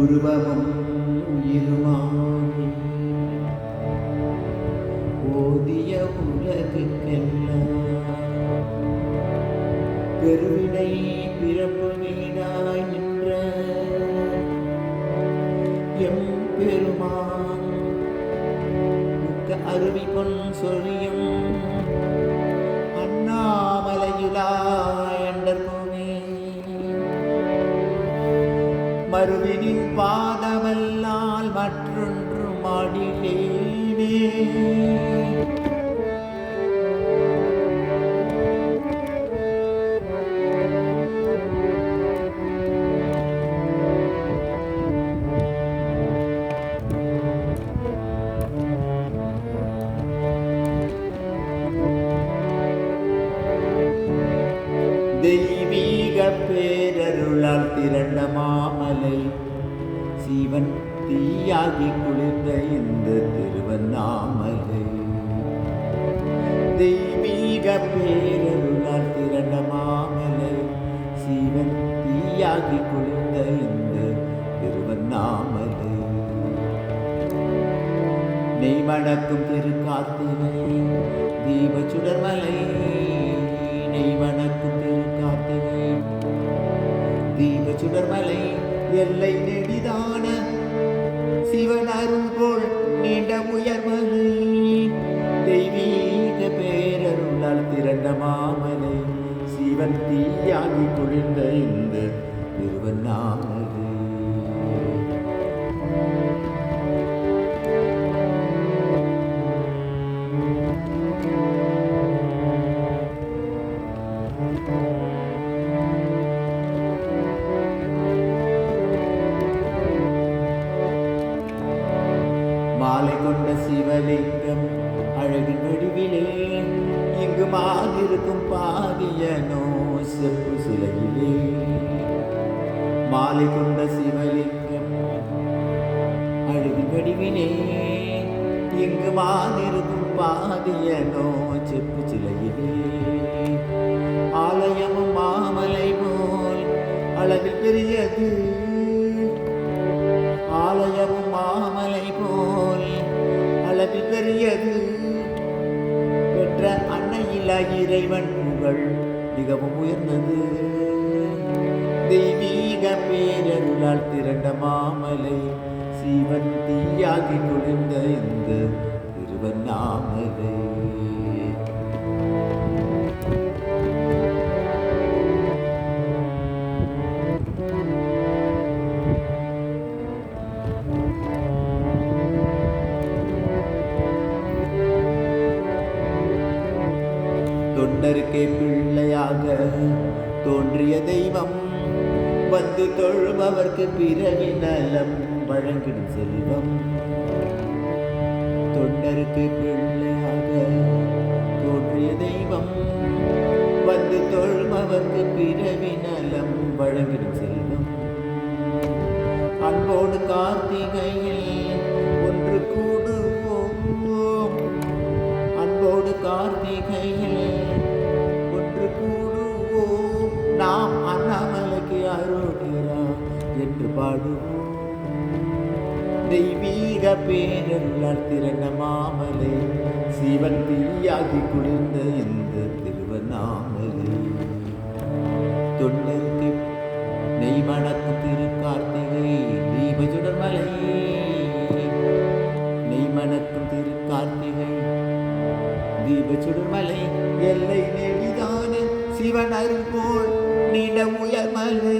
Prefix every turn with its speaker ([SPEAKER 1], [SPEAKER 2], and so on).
[SPEAKER 1] உருவமும் உயிருமானி ஓதிய உலகுக்கெல்லாம் பெருவிடை பிறப்பு வீடாய் நின்ற எம் பெருமான் மிக்க அருவி பொன் சொரியும் அண்ணாமலையுலாயண்டர்பூமே மறுவினின் பாதமல்லால் மற்றொன்று மாடிலேனே தெய்வீக பேரருளால் திரண்ட மாமலை சிவன் தீயாகி குளிர்ந்த இந்த திருவண்ணாமலை தெய்வீக பேரருளால் திரண்ட மாமலை சிவன் தீயாகி குளிர்ந்த இந்த திருவண்ணாமலை நெய் வணக்கும் திருக்கார்த்திகை தீப சுடர்மலை நெய் வணக்கும் திருக்கார்த்திகை தீப சுடர்மலை எல்லை நெடிதான சிவன் அருள் போல் நீண்ட உயர்மலை தெய்வீக பேரருளால் திரண்ட மாமலை சிவன் தீயாகி குளிர்ந்த இந்த திருவண்ணாமலை மாலை கொண்ட சிவலிங்கம் அழகின் வடிவிலே இங்கு மாதிருக்கும் பாதியனோ செப்பு சிலையிலே மாலை கொண்ட சிவலிங்கம் அழகின் வடிவிலே இங்கு மாதிருக்கும் பாதியனோ செப்பு சிலையிலே ஆலயமும் மாமலை போல் அளவில் பெரியது ஆலயமும் மாமலை போல் அளவில் பெரியது பெற்ற அன்னையில இறைவன் புகழ் மிகவும் உயர்ந்தது தெய்வீக பேரருளால் திரண்ட மாமலை சிவன் தீயாகி குளிர்ந்த இந்த திருவண்ணாமலை தொண்டருக்கே பிள்ளையாக தோன்றிய தெய்வம் வந்து தொழுபவர்க்கு பிறவி நலம் வழங்கிடும் செல்வம் தொண்டருக்கு பிள்ளையாக தோன்றிய தெய்வம் வந்து தொழுபவர்க்கு பிறவி நலம் வழங்கிடும் செல்வம் அன்போடு கார்த்திகையில் ஒன்று கூடுவோம் அன்போடு கார்த்திகையில் ஒன்று கூடுவோம் நாம் அண்ணாமலைக்கு அருள்கிறார் என்று பாடுவோம் தெய்வீக பேரருளால் திரண்ட மாமலை சிவன் தீயாகி குளிர்ந்த இந்த திருவண்ணாமலை தொண்டருக்கு நெய் மணக்கும் திருக்கார்த்திகை தீப சுடர்மலை நெய் மணக்கும் திருக்கார்த்திகை தீப சுடர்மலை எல்லை நெடிதான சிவன் அருள் போல் நீண்ட உயர்மலை